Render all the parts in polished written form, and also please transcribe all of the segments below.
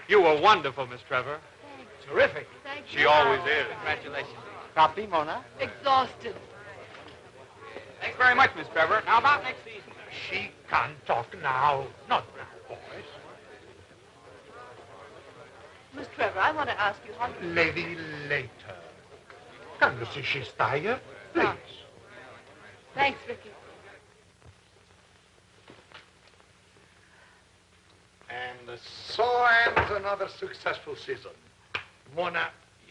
You were wonderful, Miss Trevor. Thanks. Terrific. Thank She you. always is. Congratulations. Copy, Mona? Exhausted. Thanks very much, Miss Trevor. Now, about next season. She can't talk now. Not now, boys. Miss Trevor, I want to ask you how... Lady later. Can you see she's tired? Please. Ah. Thanks, Vicky. And so ends another successful season. Mona,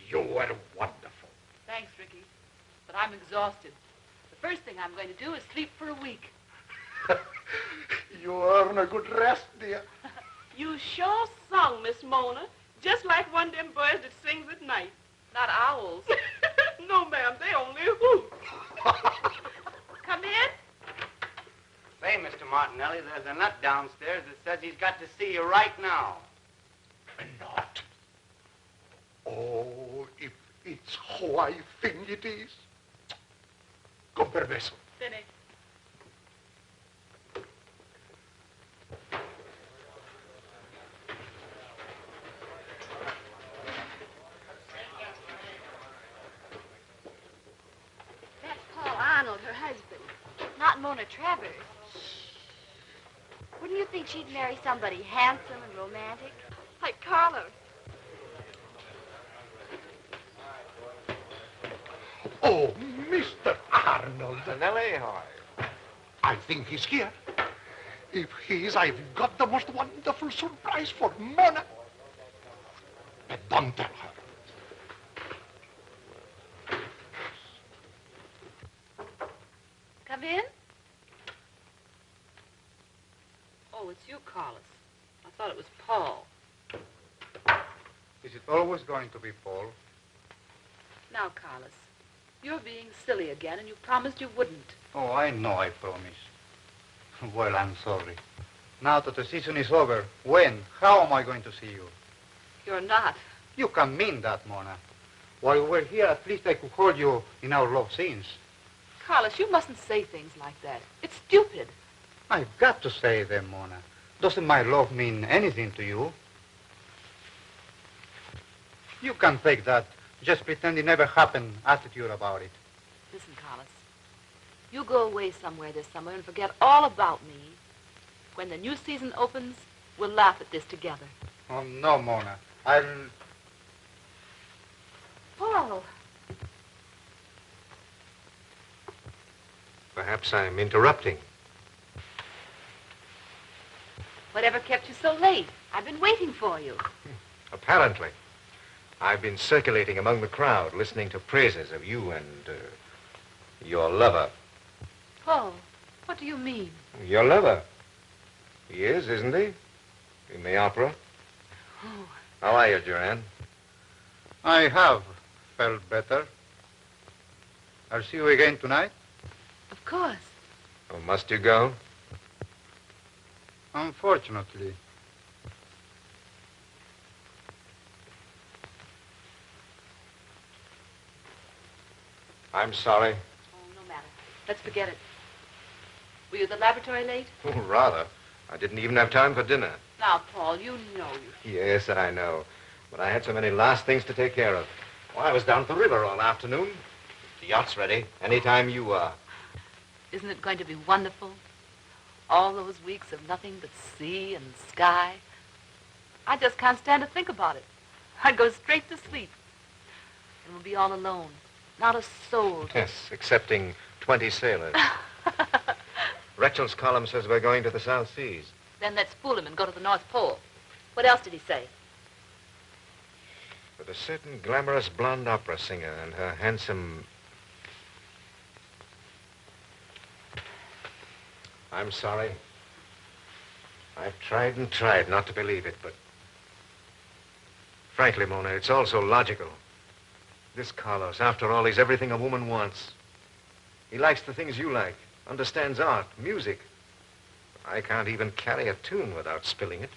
you were wonderful. Thanks, Ricky. But I'm exhausted. The first thing I'm going to do is sleep for a week. You earn a good rest, dear. You sure sung, Miss Mona, just like one of them birds that sings at night. Not owls. No, ma'am, they only hoot. Come in. Say, Mr. Martinelli, there's a nut downstairs that says he's got to see you right now. Not. Oh, if it's how I think it is. Con permiso. Finish. That's Paul Arnold, her husband. Not Mona Travers. Wouldn't you think she'd marry somebody handsome and romantic? Like Carlos. Oh, Mr. Arnold. Nellie, hi. I think he's here. If he is, I've got the most wonderful surprise for Mona. But don't tell her. Come in. Oh, it's you, Carlos. I thought it was Paul. Is it always going to be Paul? Now, Carlos, you're being silly again, and you promised you wouldn't. Oh, I know I promised. Well, I'm sorry. Now that the season is over, when? How am I going to see you? You're not. You can mean that, Mona. While we're here, at least I could hold you in our love scenes. Carlos, you mustn't say things like that. It's stupid. I've got to say them, Mona. Doesn't my love mean anything to you? You can take that just pretend it never happened attitude about it. Listen, Carlos. You go away somewhere this summer and forget all about me. When the new season opens, we'll laugh at this together. Oh, no, Mona. I'll... Paul. Perhaps I'm interrupting. Whatever kept you so late? I've been waiting for you. Apparently. I've been circulating among the crowd, listening to praises of you and your lover. Paul, what do you mean? Your lover. He is, isn't he? In the opera. Oh. How are you, Joanne? I have felt better. I'll see you again tonight. Of course. Oh, must you go? Unfortunately. I'm sorry. Oh, no matter. Let's forget it. Were you at the laboratory late? Oh, rather. I didn't even have time for dinner. Now, Paul, you know you... Yes, I know. But I had so many last things to take care of. Well, I was down at the river all afternoon. The yacht's ready. Anytime you are. Isn't it going to be wonderful? All those weeks of nothing but sea and sky. I just can't stand to think about it. I'd go straight to sleep. And we'll be all alone. Not a soul. Yes, excepting 20 sailors. Rechel's column says we're going to the South Seas. Then let's fool him and go to the North Pole. What else did he say? With a certain glamorous blonde opera singer and her handsome... I'm sorry. I've tried and tried not to believe it, but... Frankly, Mona, it's all so logical. This Carlos, after all, he's everything a woman wants. He likes the things you like, understands art, music. I can't even carry a tune without spilling it.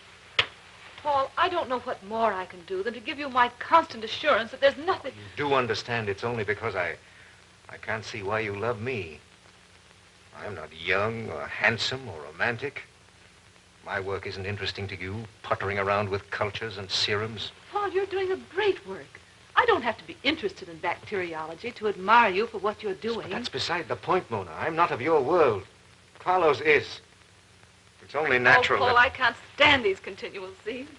Paul, I don't know what more I can do than to give you my constant assurance that there's nothing... You do understand it's only because I can't see why you love me. I'm not young or handsome or romantic. My work isn't interesting to you, puttering around with cultures and serums. Paul, you're doing a great work. I don't have to be interested in bacteriology to admire you for what you're doing. But that's beside the point, Mona. I'm not of your world. Carlos is. It's only natural Oh, Paul, that... I can't stand these continual scenes.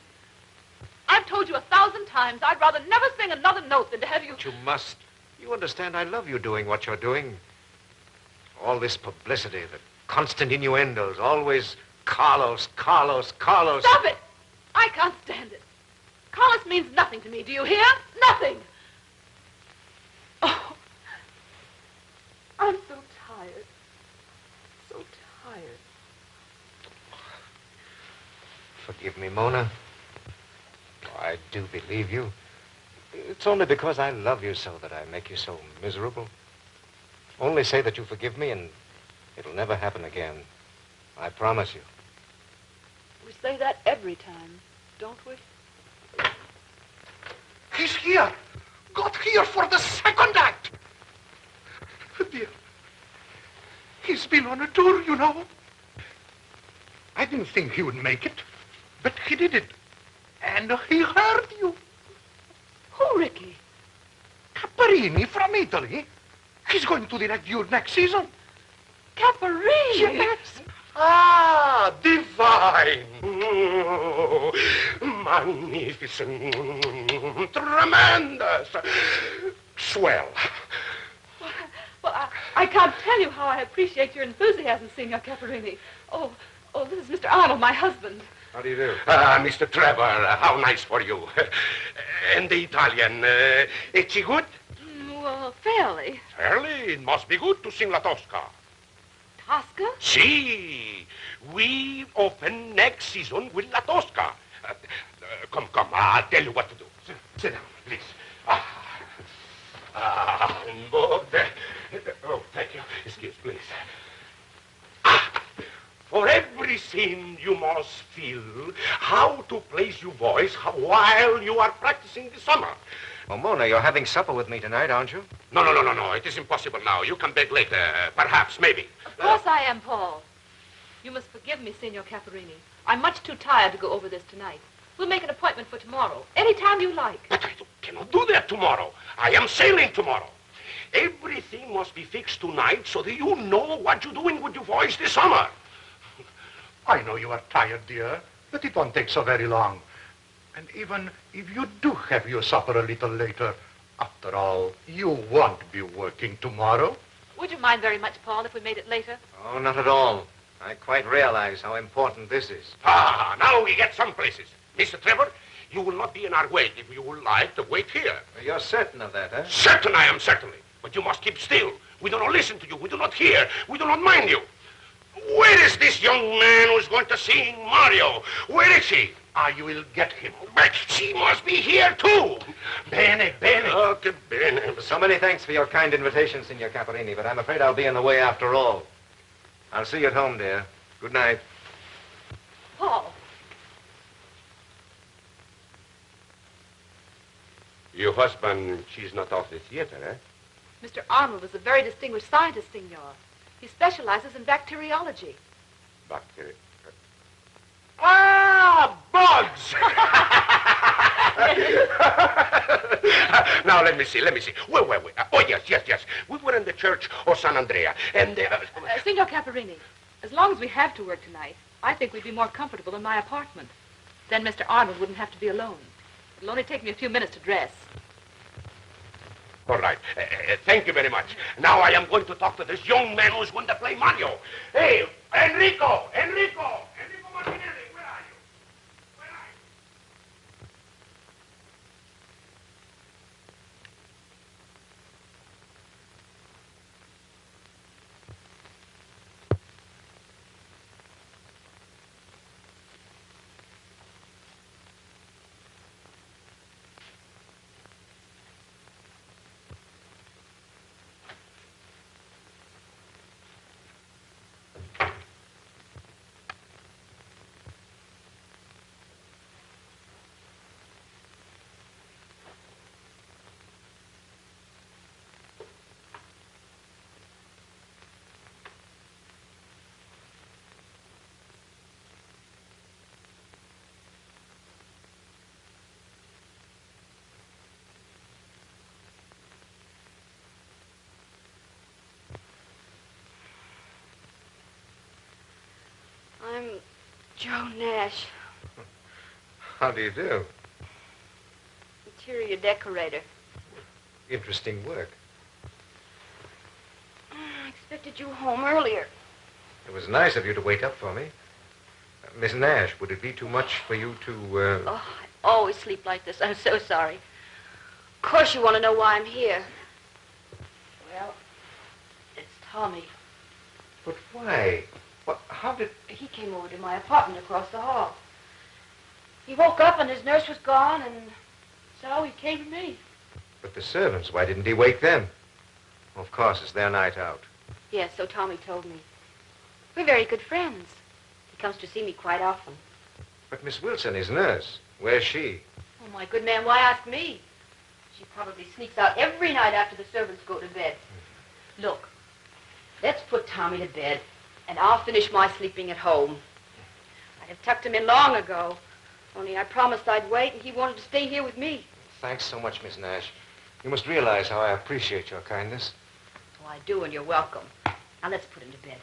I've told you 1,000 times I'd rather never sing another note than to have you... But you must. You understand I love you doing what you're doing. All this publicity, the constant innuendos, always Carlos, Carlos, Carlos. Stop it! I can't stand it. Carlos means nothing to me, do you hear? Nothing! Oh, I'm so tired. So tired. Forgive me, Mona. Oh, I do believe you. It's only because I love you so that I make you so miserable. Only say that you forgive me and it'll never happen again. I promise you. We say that every time, don't we? He's here. Got here for the second act. Dear, he's been on a tour, you know. I didn't think he would make it, but he did it. And he heard you. Who, Ricky? Caparini from Italy. He's going to direct you next season. Caparini? Yes. Ah, divine. Magnificent. Tremendous. Swell. Well, I can't tell you how I appreciate your enthusiasm, Signor Caparini. Oh, this is Mr. Arnold, my husband. How do you do? Mr. Trevor, how nice for you. And the Italian, is she good? Well, fairly. Fairly, it must be good to sing La Tosca. Tosca? See, we open next season with La Tosca. Come, I'll tell you what to do. Sit down, please. Oh, thank you. Excuse, please. For every scene, you must feel how to place your voice while you are practicing the summer. Well, Mona, you're having supper with me tonight, aren't you? No. It is impossible now. You come back later. Perhaps, maybe. Of course I am, Paul. You must forgive me, Signor Caparini. I'm much too tired to go over this tonight. We'll make an appointment for tomorrow, any time you like. But I cannot do that tomorrow. I am sailing tomorrow. Everything must be fixed tonight so that you know what you're doing with your voice this summer. I know you are tired, dear, but it won't take so very long. And even if you do have your supper a little later, after all, you won't be working tomorrow. Would you mind very much, Paul, if we made it later? Oh, not at all. I quite realize how important this is. Now we get some places. Mr. Trevor, you will not be in our way if you would like to wait here. You're certain of that, huh? Certain I am, certainly. But you must keep still. We do not listen to you. We do not hear. We do not mind you. Where is this young man who's going to sing Mario? Where is he? You will get him. But she must be here, too. Bene. Oh, che bene. So many thanks for your kind invitation, Signor Caparini, but I'm afraid I'll be in the way after all. I'll see you at home, dear. Good night. Paul. Your husband, she's not off the theater, eh? Mr. Arnold is a very distinguished scientist, Signor. He specializes in bacteriology. Bacteria. Bugs! Now, let me see. Where were we? Oh, yes. We were in the church of San Andrea, and... Signor Caparini, as long as we have to work tonight, I think we'd be more comfortable in my apartment. Then Mr. Arnold wouldn't have to be alone. It'll only take me a few minutes to dress. All right. Thank you very much. Now I am going to talk to this young man who's going to play Mario. Hey, Enrico Martinelli, where are you? Oh, Nash. How do you do? Interior decorator. Interesting work. I expected you home earlier. It was nice of you to wake up for me. Miss Nash, would it be too much for you to, Oh, I always sleep like this. I'm so sorry. Of course you want to know why I'm here. Well, it's Tommy. But why? How did... He came over to my apartment across the hall. He woke up and his nurse was gone, and so he came to me. But the servants, why didn't he wake them? Of course, it's their night out. Yes, so Tommy told me. We're very good friends. He comes to see me quite often. But Miss Wilson, his nurse, where's she? Oh, my good man, why ask me? She probably sneaks out every night after the servants go to bed. Look, let's put Tommy to bed, and I'll finish my sleeping at home. I'd have tucked him in long ago, only I promised I'd wait, and he wanted to stay here with me. Thanks so much, Miss Nash. You must realize how I appreciate your kindness. Oh, I do, and you're welcome. Now, let's put him to bed.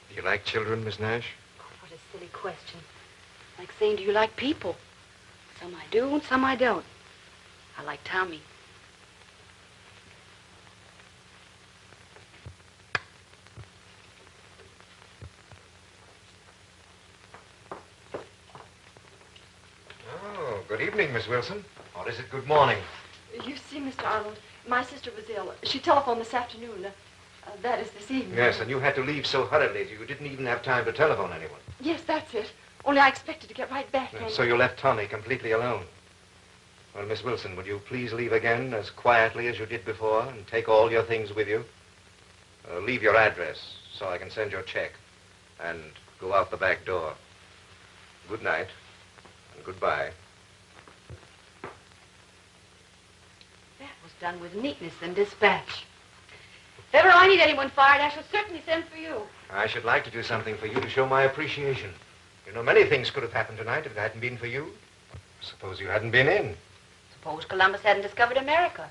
Do you like children, Miss Nash? Oh, what a silly question. Like saying, do you like people? Some I do, and some I don't. I like Tommy. Oh, good evening, Miss Wilson. Or is it good morning? You see, Mr. Arnold, my sister was ill. She telephoned this afternoon. That is this evening. Yes, and you had to leave so hurriedly you didn't even have time to telephone anyone. Yes, that's it. Only I expected to get right back. And... So you left Tommy completely alone. Well, Miss Wilson, would you please leave again as quietly as you did before and take all your things with you? Leave your address so I can send your check and go out the back door. Good night and goodbye. That was done with neatness and dispatch. If ever I need anyone fired, I shall certainly send for you. I should like to do something for you to show my appreciation. You know, many things could have happened tonight if it hadn't been for you. Suppose you hadn't been in. Suppose Columbus hadn't discovered America.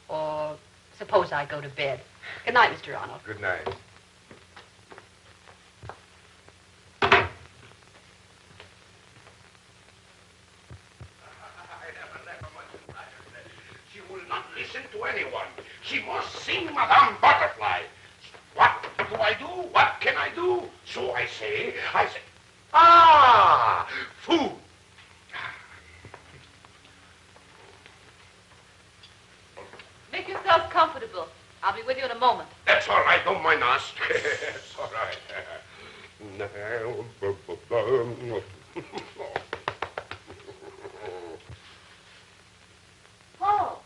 Or suppose I go to bed. Good night, Mr. Arnold. Good night. She will not listen to anyone. She must sing Madame Butterfly. What do I do? What can I do? So I say, food. Make yourselves comfortable. I'll be with you in a moment. That's all right. Don't mind us. It's all right. Paul.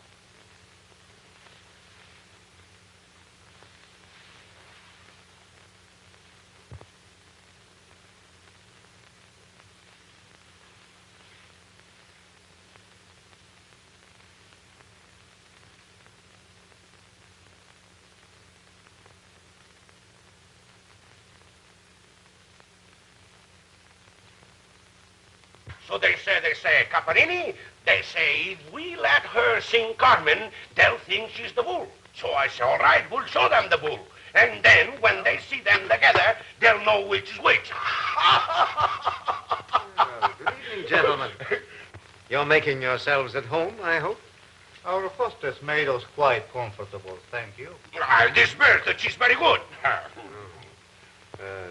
So they say, Caparini, they say, if we let her sing Carmen, they'll think she's the bull. So I say, all right, we'll show them the bull. And then, when they see them together, they'll know which is which. Well, good evening, gentlemen. You're making yourselves at home, I hope? Our hostess made us quite comfortable, thank you. This bird, she's very good.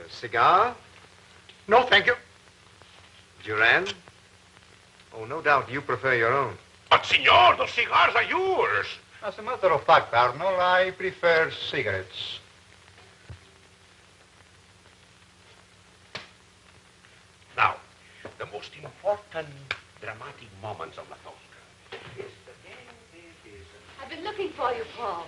Cigar? No, thank you. Duran? Oh, no doubt you prefer your own. But, senor, those cigars are yours. As a matter of fact, Arnold, I prefer cigarettes. Now, the most important dramatic moments of the toast. I've been looking for you, Paul.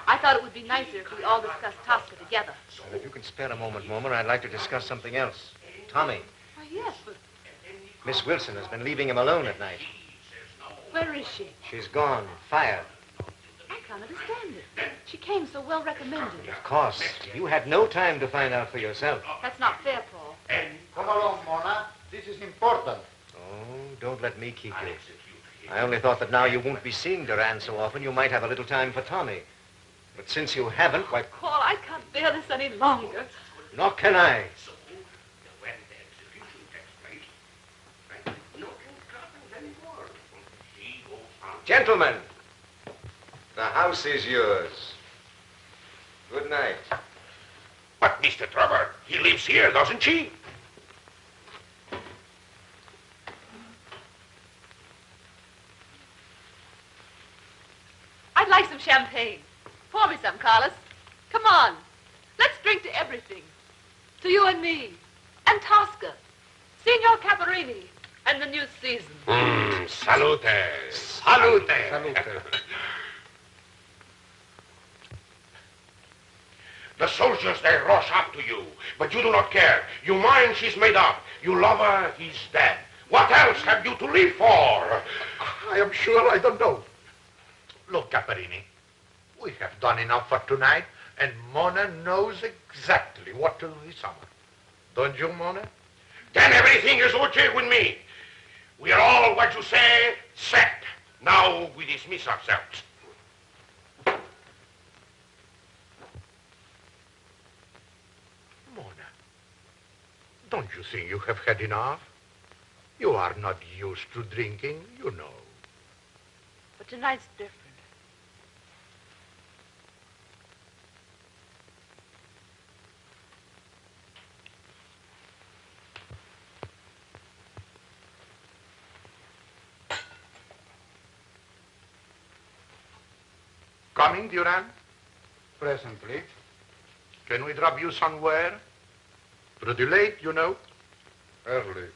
I thought it would be nicer if we all discussed Tosca together. Well, if you can spare a moment, I'd like to discuss something else. Tommy, Oh, yes, but Miss Wilson has been leaving him alone at night. where is she? She's gone, fired. I can't understand it. She came so well recommended. Of course. You had no time to find out for yourself. That's not fair, Paul. Come along, Mona. This is important. Oh, don't let me keep you. I only thought that now you won't be seeing Duran so often, you might have a little time for Tommy. But since you haven't, why... Paul, I can't bear this any longer. Nor can I. Gentlemen, the house is yours. Good night. But, Mr. Trevor, he lives here, doesn't he? I'd like some champagne. Pour me some, Carlos. Come on. Let's drink to everything. To you and me. And Tosca. Signor Caparini. And the new season. Salute. Salute. Salute. The soldiers, they rush up to you, but you do not care. You mind she's made up. You love her, he's dead. What else have you to live for? I am sure I don't know. Look, Caparini, we have done enough for tonight, and Mona knows exactly what to do this summer. Don't you, Mona? Then everything is okay with me. We are all, what you say, set. Now we dismiss ourselves. Mona, don't you think you have had enough? You are not used to drinking, you know. But tonight's different. Coming, Duran? Presently. Can we drop you somewhere? Pretty late, you know. Early.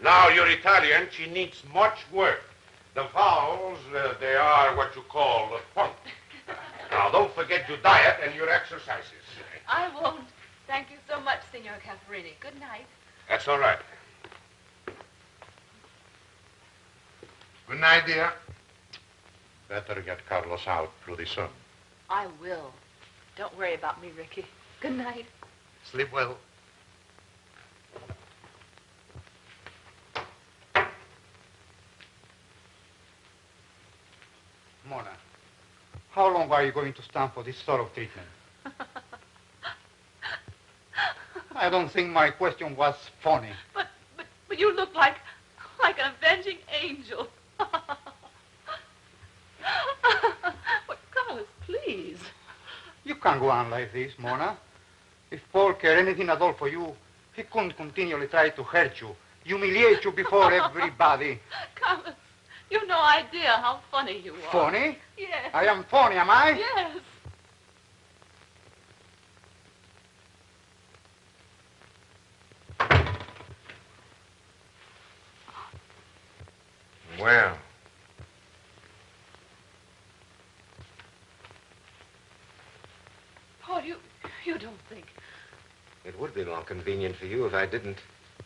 Now your Italian, she needs much work. The vowels, they are what you call a point. Now don't forget your diet and your exercises. I won't. Thank you so much, Signor Caparini. Good night. That's all right. Good night, dear. Better get Carlos out pretty soon. I will. Don't worry about me, Ricky. Good night. Sleep well. Mona, how long are you going to stand for this sort of treatment? I don't think my question was funny. But you look like an avenging angel. But Carlos, please. You can't go on like this, Mona. If Paul cared anything at all for you, he couldn't continually try to hurt you, humiliate you before everybody. Carlos, you've no idea how funny you are. Funny? Yes. I am funny, am I? Yes. Well, Paul, you don't think. it would be more convenient for you if I didn't.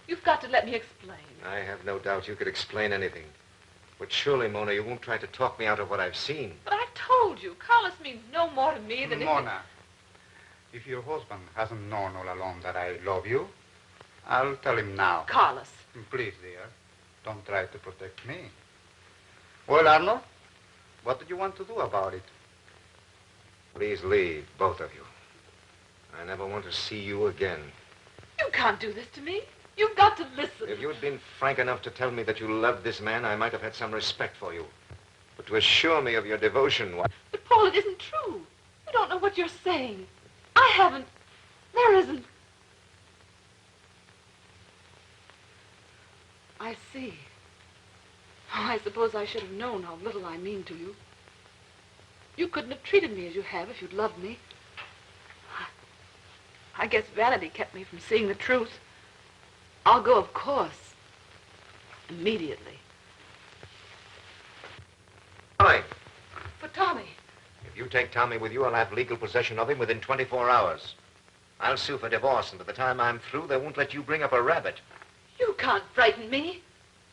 You've got to let me explain. I have no doubt you could explain anything. But surely, Mona, you won't try to talk me out of what I've seen. But I've told you, Carlos means no more to me than Mona, if your husband hasn't known all along that I love you, I'll tell him now. Carlos. Please, dear, don't try to protect me. Well, Arnold, what do you want to do about it? Please leave, both of you. I never want to see you again. You can't do this to me. You've got to listen. If you'd been frank enough to tell me that you loved this man, I might have had some respect for you. But to assure me of your devotion, why... But, Paul, it isn't true. You don't know what you're saying. I haven't. There isn't. I see. Oh, I suppose I should have known how little I mean to you. You couldn't have treated me as you have if you'd loved me. I guess vanity kept me from seeing the truth. I'll go, of course. Immediately. Tommy, For Tommy. if you take Tommy with you, I'll have legal possession of him within 24 hours. I'll sue for divorce, and by the time I'm through, they won't let you bring up a rabbit. You can't frighten me.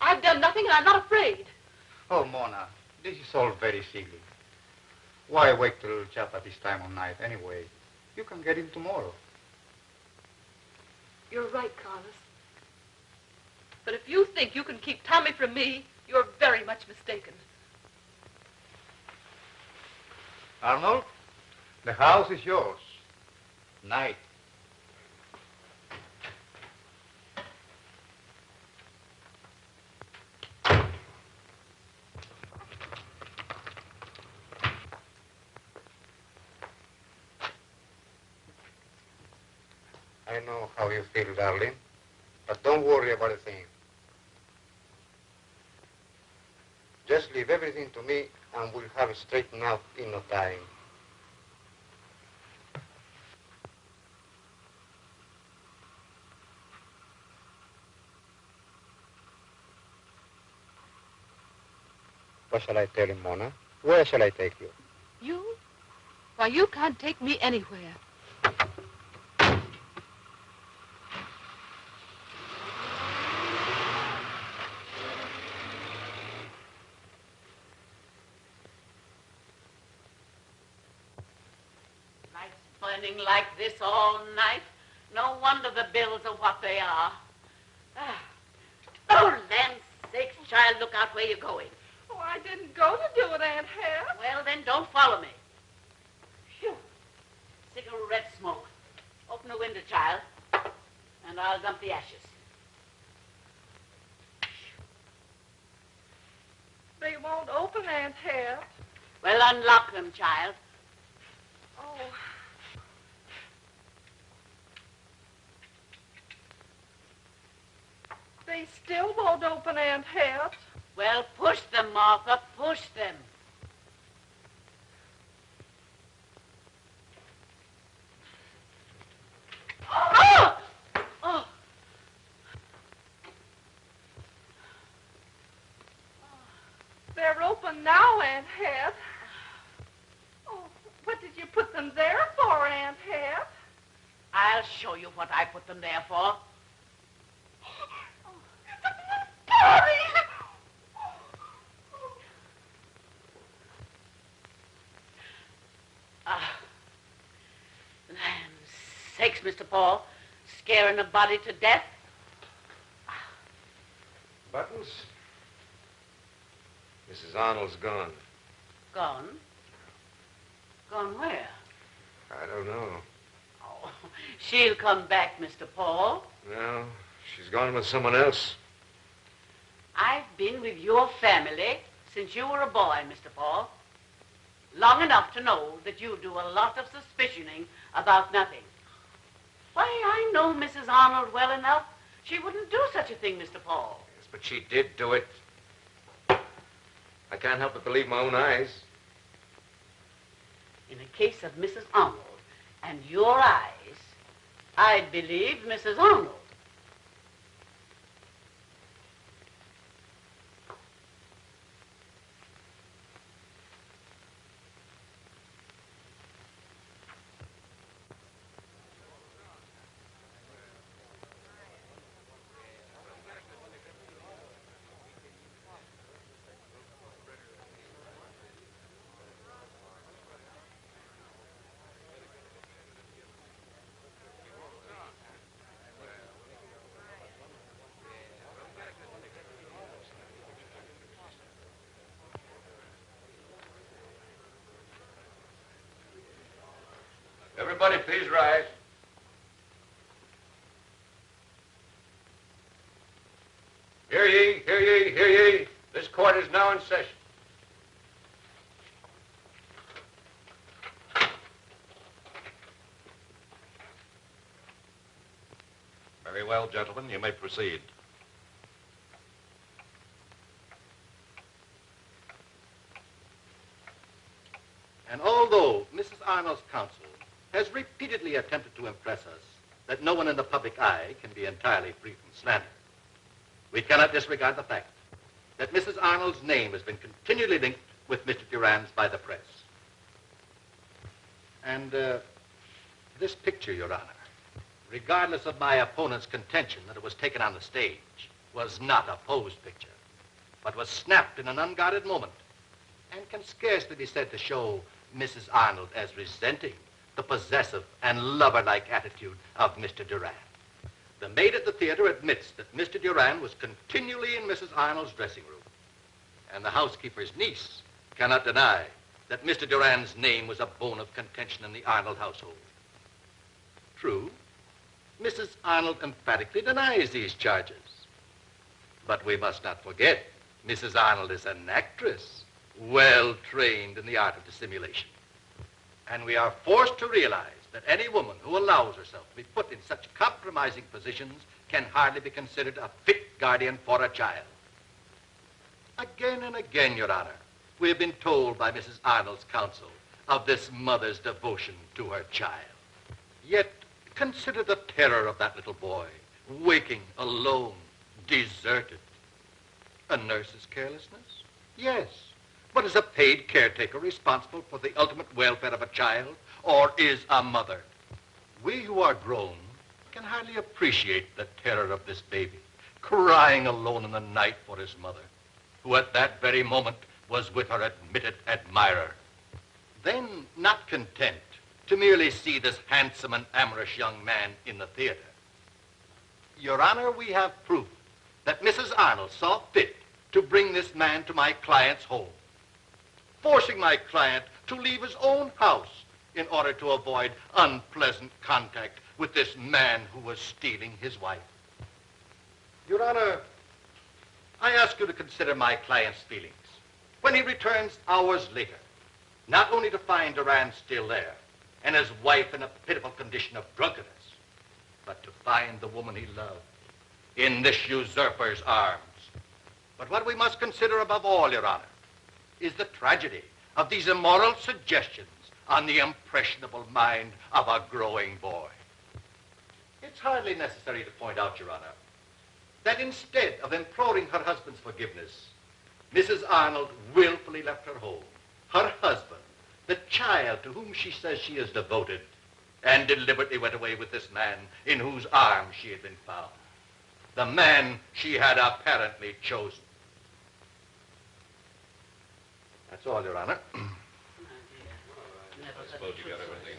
I've done nothing and I'm not afraid. Oh, Mona, this is all very silly. Why wait till chap at this time of night anyway? You can get him tomorrow. You're right, Carlos. But if you think you can keep Tommy from me, you're very much mistaken. Arnold, the house is yours. Night. I know how you feel, darling, but don't worry about a thing. Just leave everything to me, and we'll have it straightened out in no time. What shall I tell him, Mona? Where shall I take you? You? Why, you can't take me anywhere. Burning like this all night. No wonder the bills are what they are. Oh, land's sakes, child, look out where you're going. Oh, I didn't go to do it, Aunt Hannah. Well, then don't follow me. Phew. Cigarette smoke. Open the window, child, and I'll dump the ashes. They won't open, Aunt Hannah. Well, unlock them, child. Oh. They still won't open, Aunt Hannah. Well, push them, Martha, push them. Oh! Oh! They're open now, Aunt Hannah. Oh, what did you put them there for, Aunt Hannah? I'll show you what I put them there for. Land's sakes, Mr. Paul. Scaring a body to death. Buttons? Mrs. Arnold's gone. Gone? Gone where? I don't know. Oh, she'll come back, Mr. Paul. No, she's gone with someone else. I've been with your family since you were a boy, Mr. Paul. Long enough to know that you do a lot of suspicioning about nothing. Why, I know Mrs. Arnold well enough. She wouldn't do such a thing, Mr. Paul. Yes, but she did do it. I can't help but believe my own eyes. In the case of Mrs. Arnold and your eyes, I'd believe Mrs. Arnold. Everybody, please rise. Hear ye, hear ye, hear ye. This court is now in session. Very well, gentlemen, you may proceed. And although Mrs. Arnold's counsel has repeatedly attempted to impress us that no one in the public eye can be entirely free from slander, we cannot disregard the fact that Mrs. Arnold's name has been continually linked with Mr. Durand's by the press. And this picture, Your Honor, regardless of my opponent's contention that it was taken on the stage, was not a posed picture, but was snapped in an unguarded moment and can scarcely be said to show Mrs. Arnold as resenting the possessive and lover-like attitude of Mr. Duran. The maid at the theater admits that Mr. Duran was continually in Mrs. Arnold's dressing room. And the housekeeper's niece cannot deny that Mr. Duran's name was a bone of contention in the Arnold household. True, Mrs. Arnold emphatically denies these charges. But we must not forget, Mrs. Arnold is an actress, well trained in the art of dissimulation. And we are forced to realize that any woman who allows herself to be put in such compromising positions can hardly be considered a fit guardian for a child. Again and again, Your Honor, we have been told by Mrs. Arnold's counsel of this mother's devotion to her child. Yet, consider the terror of that little boy, waking alone, deserted. A nurse's carelessness? Yes. But is a paid caretaker responsible for the ultimate welfare of a child, or is a mother? We who are grown can hardly appreciate the terror of this baby, crying alone in the night for his mother, who at that very moment was with her admitted admirer. Then, not content to merely see this handsome and amorous young man in the theater, Your Honor, we have proof that Mrs. Arnold saw fit to bring this man to my client's home, forcing my client to leave his own house in order to avoid unpleasant contact with this man who was stealing his wife. Your Honor, I ask you to consider my client's feelings when he returns hours later, not only to find Duran still there and his wife in a pitiful condition of drunkenness, but to find the woman he loved in this usurper's arms. But what we must consider above all, Your Honor, is the tragedy of these immoral suggestions on the impressionable mind of a growing boy. It's hardly necessary to point out, Your Honor, that instead of imploring her husband's forgiveness, Mrs. Arnold willfully left her home, her husband, the child to whom she says she is devoted, and deliberately went away with this man in whose arms she had been found, the man she had apparently chosen. That's all, Your Honor. I suppose you got everything.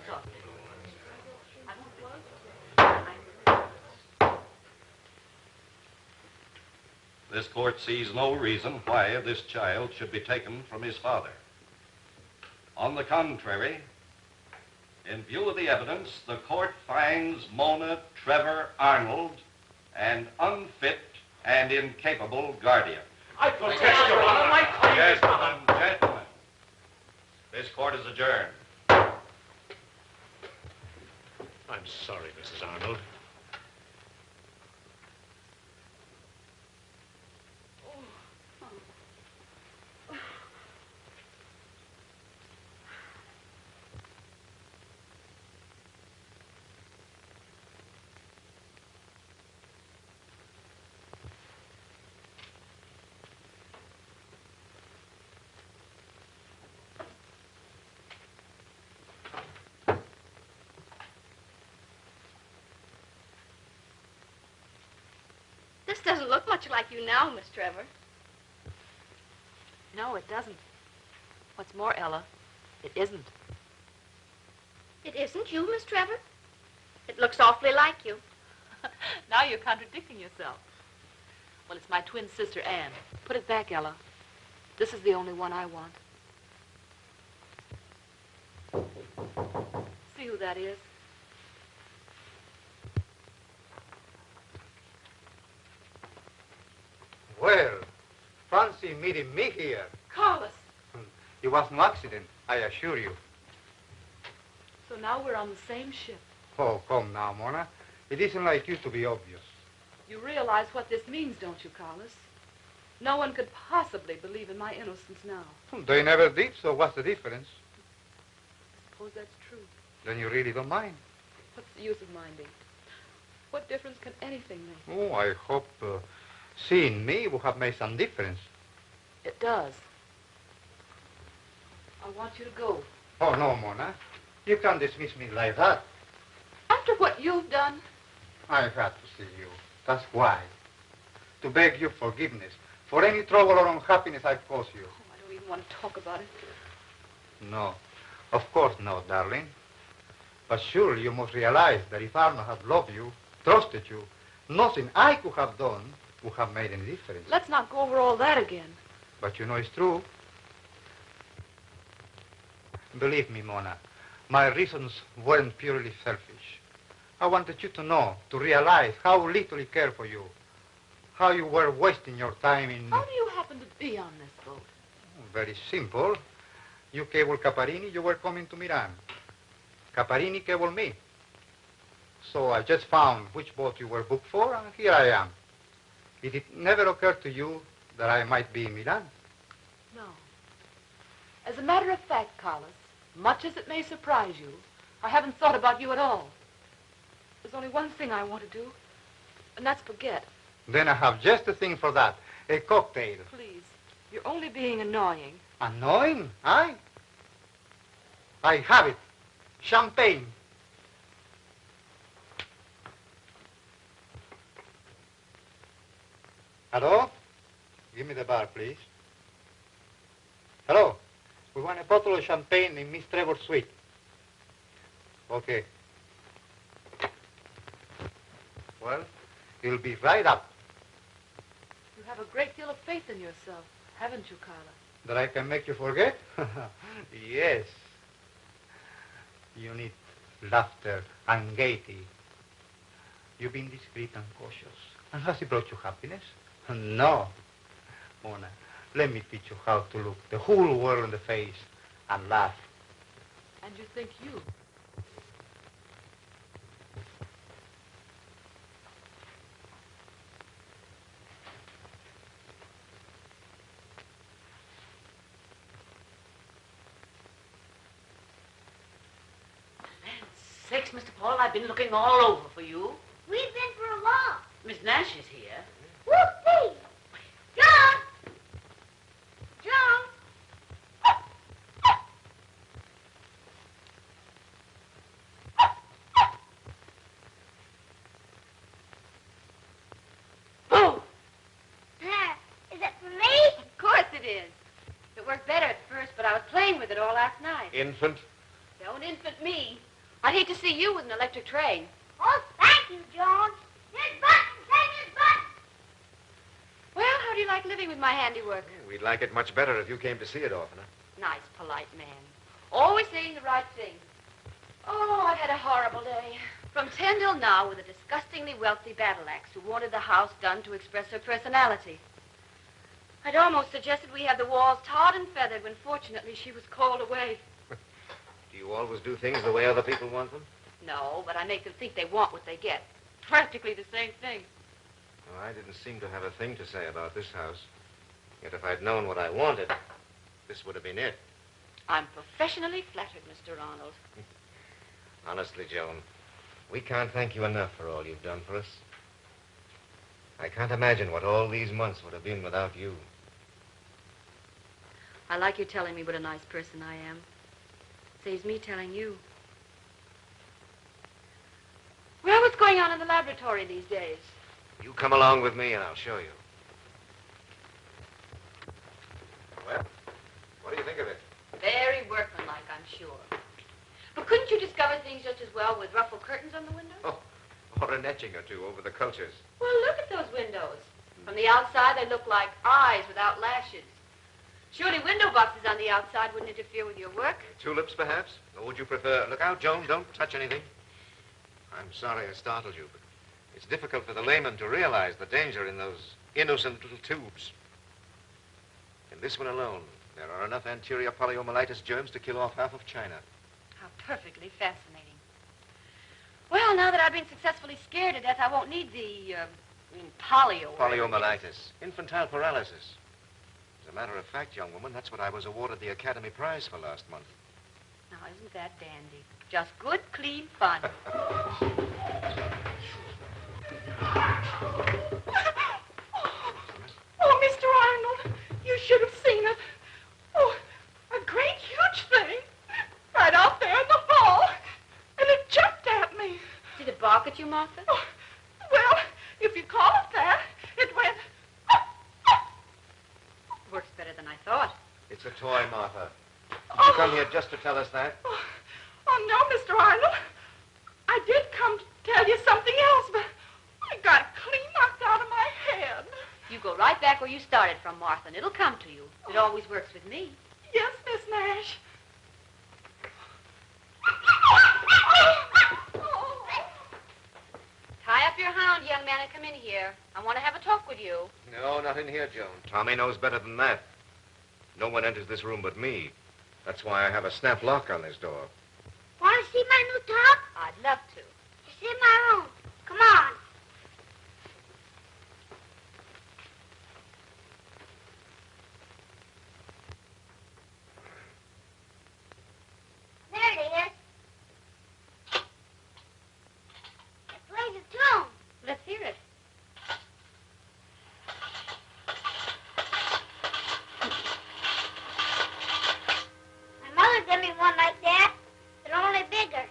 This court sees no reason why this child should be taken from his father. On the contrary, in view of the evidence, the court finds Mona Trevor Arnold an unfit and incapable guardian. I protest, Your Honor. My client is Gentlemen, this court is adjourned. I'm sorry, Mrs. Arnold. This doesn't look much like you now, Miss Trevor. No, it doesn't. What's more, Ella, it isn't. It isn't you, Miss Trevor? It looks awfully like you. Now you're contradicting yourself. Well, it's my twin sister, Anne. Put it back, Ella. This is the only one I want. See who that is? Well, fancy meeting me here. Carlos. It was no accident, I assure you. So now we're on the same ship. Oh, come now, Mona. It isn't like you to be obvious. You realize what this means, don't you, Carlos? No one could possibly believe in my innocence now. They never did, so what's the difference? Suppose that's true. Then you really don't mind. What's the use of minding? What difference can anything make? Oh, I hope seeing me will have made some difference. It does. I want you to go. Oh, no, Mona. You can't dismiss me like that. After what you've done? I had to see you. That's why. To beg your forgiveness for any trouble or unhappiness I've caused you. Oh, I don't even want to talk about it. No. Of course not, darling. But surely you must realize that if Arnold had loved you, trusted you, nothing I could have done would have made any difference. Let's not go over all that again. But you know it's true. Believe me, Mona, my reasons weren't purely selfish. I wanted you to know, to realize how little he cared for you, how you were wasting your time in... How do you happen to be on this boat? Very simple. You cable Caparini, you were coming to Milan. Caparini cabled me. So I just found which boat you were booked for, and here I am. Did it never occur to you that I might be in Milan? No. As a matter of fact, Carlos, much as it may surprise you, I haven't thought about you at all. There's only one thing I want to do, and that's forget. Then I have just the thing for that, a cocktail. Please, you're only being annoying. Annoying? I have it. Champagne. Hello? Give me the bar, please. Hello? We want a bottle of champagne in Miss Trevor's suite. Okay. Well, he'll be right up. You have a great deal of faith in yourself, haven't you, Carla? That I can make you forget? Yes. You need laughter and gaiety. You've been discreet and cautious. And has it brought you happiness? No. Mona, let me teach you how to look the whole world in the face and laugh. And you think you? Sakes, Mr. Paul, I've been looking all over for you. We've been for a walk. Miss Nash is here. Whoopee! John! John! Oh! Is it for me? Of course it is. It worked better at first, but I was playing with it all last night. Infant? Don't infant me. I'd hate to see you with an electric train. Oh, thank you, George. Here's Button. Take his Button. Well, how do you like living with my handiwork? We'd like it much better if you came to see it oftener. Nice, polite man. Always saying the right thing. Oh, I've had a horrible day. From 10 till now with a disgustingly wealthy battle axe who wanted the house done to express her personality. I'd almost suggested we have the walls tarred and feathered when fortunately she was called away. Do you always do things the way other people want them? No, but I make them think they want what they get. Practically the same thing. Well, I didn't seem to have a thing to say about this house. Yet if I'd known what I wanted, this would have been it. I'm professionally flattered, Mr. Arnold. Honestly, Joan, we can't thank you enough for all you've done for us. I can't imagine what all these months would have been without you. I like you telling me what a nice person I am. Saves me telling you. Well, what's going on in the laboratory these days? You come along with me and I'll show you. Well, what do you think of it? Very workmanlike, I'm sure. But couldn't you discover things just as well with ruffled curtains on the windows? Oh, or an etching or two over the cultures. Well, look at those windows. From the outside, they look like eyes without lashes. Surely window boxes on the outside wouldn't interfere with your work. Tulips, perhaps? Or would you prefer... Look out, Joan, don't touch anything. I'm sorry I startled you, but it's difficult for the layman to realize the danger in those innocent little tubes. In this one alone, there are enough anterior poliomyelitis germs to kill off half of China. How perfectly fascinating. Well, now that I've been successfully scared to death, I won't need the, polio. Poliomyelitis. Infantile paralysis. As a matter of fact, young woman, that's what I was awarded the Academy Prize for last month. Now, isn't that dandy? Just good, clean fun. Oh, Mr. Arnold, you should have seen it. Oh, a great, huge thing. Right out there in the hall. And it jumped at me. Did it bark at you, Martha? Oh, well, if you call it that, it went... Works better than I thought. It's a toy, Martha. Oh, you come here just to tell us that? Oh, no, Mr. Arnold. I did come to tell you something else, but I got clean knocked out of my head. You go right back where you started from, Martha, and it'll come to you. It always works with me. Yes, Miss Nash. Tie up your hound, young man, and come in here. I want to have a talk with you. No, not in here, Joan. Tommy knows better than that. No one enters this room but me. That's why I have a snap lock on this door. Want to see my new top? I'd love to. It's in my room. Come on. There it is. It plays a tune. Let's hear it. My mother gave me one like that, but only bigger.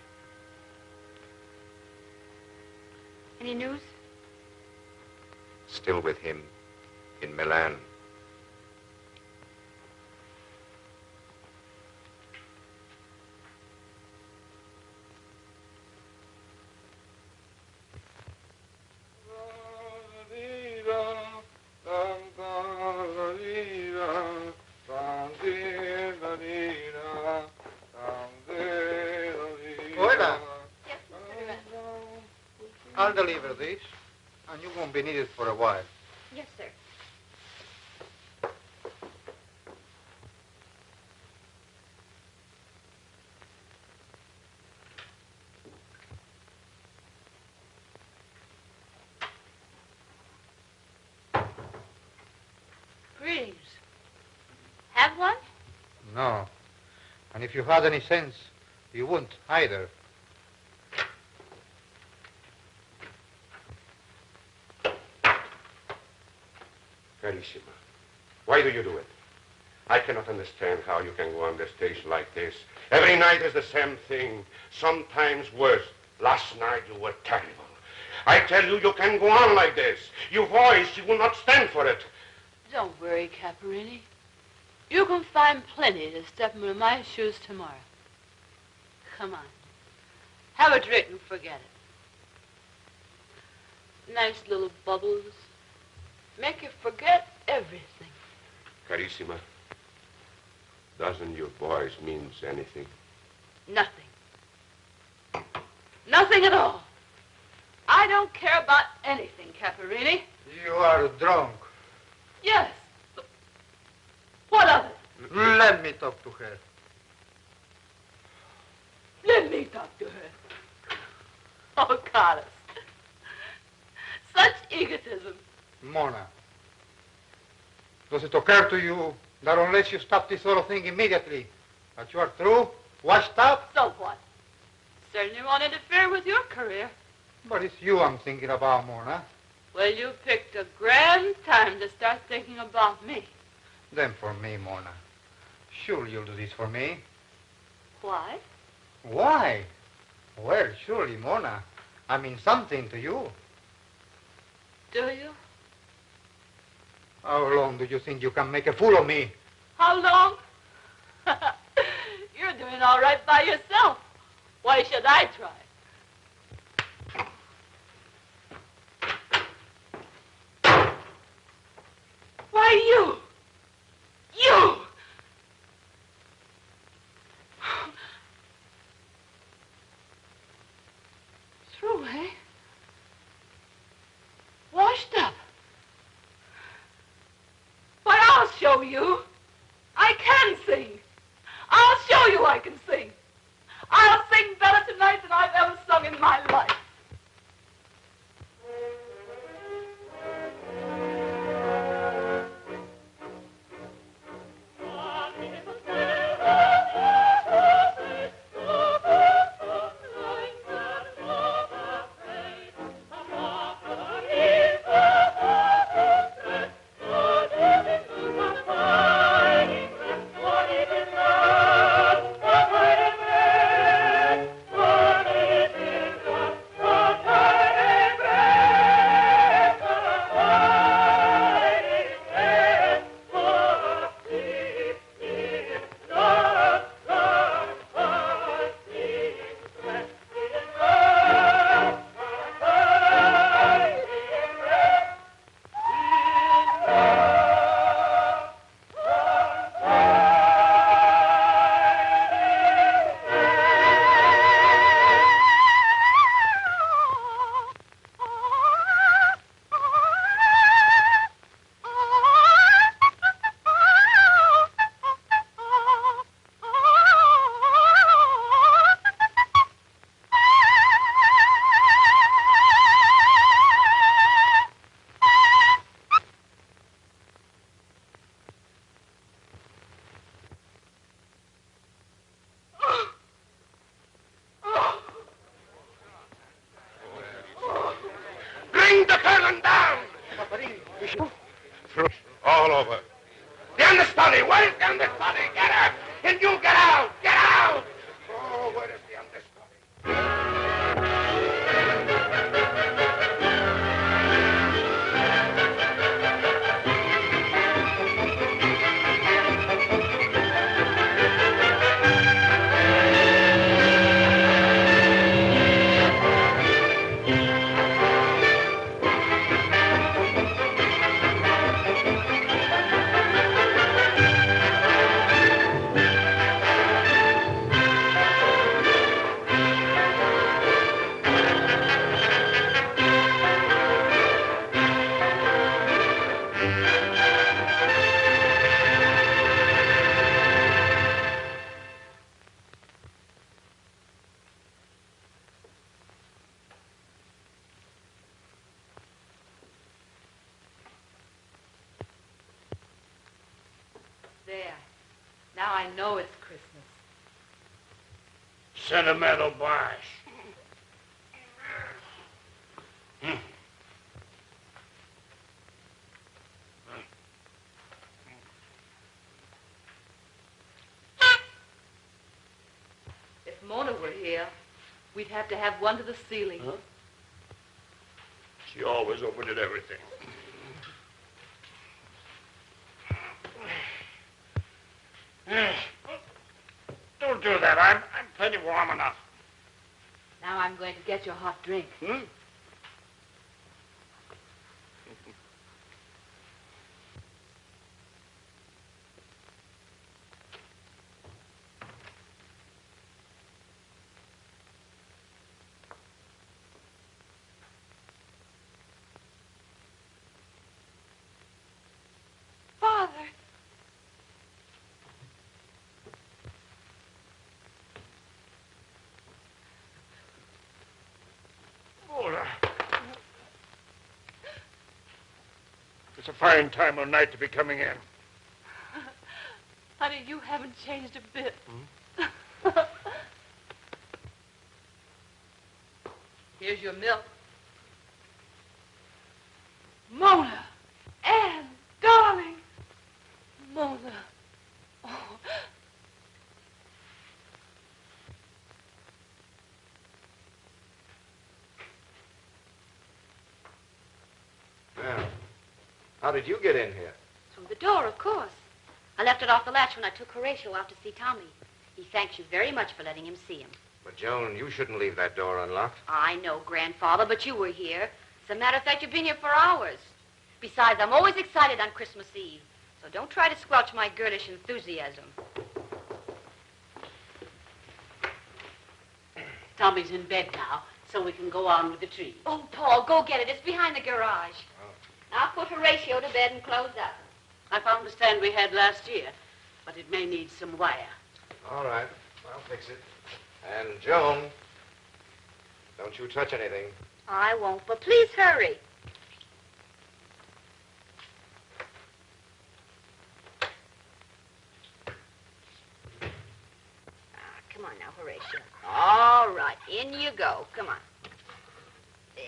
Any news? Still with him in Milan. Hola. Yes, Mr. Durant. I'll deliver this, and you won't be needed for a while. Yes, sir. Greetings. Have one? No. And if you had any sense, you wouldn't either. Carissima, why do you do it? I cannot understand how you can go on the stage like this. Every night is the same thing, sometimes worse. Last night you were terrible. I tell you, you can go on like this. Your voice, you will not stand for it. Don't worry, Caparini. You can find plenty to step into my shoes tomorrow. Come on. Have a drink and forget it. Nice little bubbles. Make you forget everything. Carissima, doesn't your voice mean anything? Nothing. Nothing at all. I don't care about anything, Caparini. You are drunk. Yes. But what of it? Let me talk to her. Let me talk to her. Oh, Carlos. Such egotism. Mona, does it occur to you that unless you stop this sort of thing immediately, that you are through, washed up? So what? Certainly won't interfere with your career. But it's you I'm thinking about, Mona. Well, you picked a grand time to start thinking about me. Then for me, Mona. Surely you'll do this for me. Why? Why? Well, surely, Mona. I mean something to you. Do you? How long do you think you can make a fool of me? How long? You're doing all right by yourself. Why should I try? Why, you! You! Through, eh? Washed up. Why, I'll show you. I can sing. I'll show you I can sing. I'll sing better tonight than I've ever sung in my life. Oh, one down. All over. The understudy, where's the understudy? Get her! And you get out! Get out! Oh, where is the understudy? There. Now I know it's Christmas. Sentimental bosh. If Mona were here, we'd have to have one to the ceiling. Huh? She always overdid everything. Don't do that. I'm plenty warm enough. Now I'm going to get you a hot drink. Hmm? Father. Mona. It's a fine time of night to be coming in. Honey, you haven't changed a bit. Here's your milk. Mona! Anne! Darling! Mona! Oh. Well, how did you get in here? Through the door, of course. I left it off the latch when I took Horatio out to see Tommy. He thanks you very much for letting him see him. But, Joan, you shouldn't leave that door unlocked. I know, Grandfather, but you were here. As a matter of fact, you've been here for hours. Besides, I'm always excited on Christmas Eve. So don't try to squelch my girlish enthusiasm. Tommy's in bed now, so we can go on with the tree. Oh, Paul, go get it. It's behind the garage. I'll put Horatio to bed and close up. I found the stand we had last year, but it may need some wire. All right. I'll fix it. And, Joan, don't you touch anything. I won't, but please hurry. Come on now, Horatio. All right, in you go. Come on. There.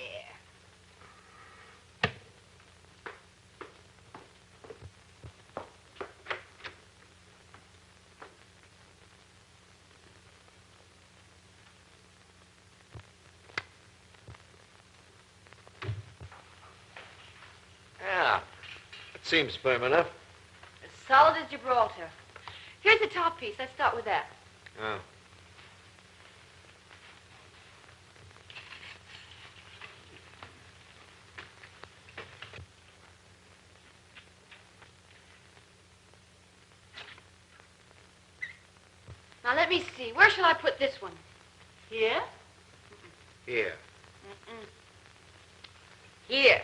Yeah. It seems firm enough. As solid as Gibraltar. Here's the top piece. Let's start with that. Oh. Now, let me see. Where shall I put this one? Here? Here. Mm-mm. Here.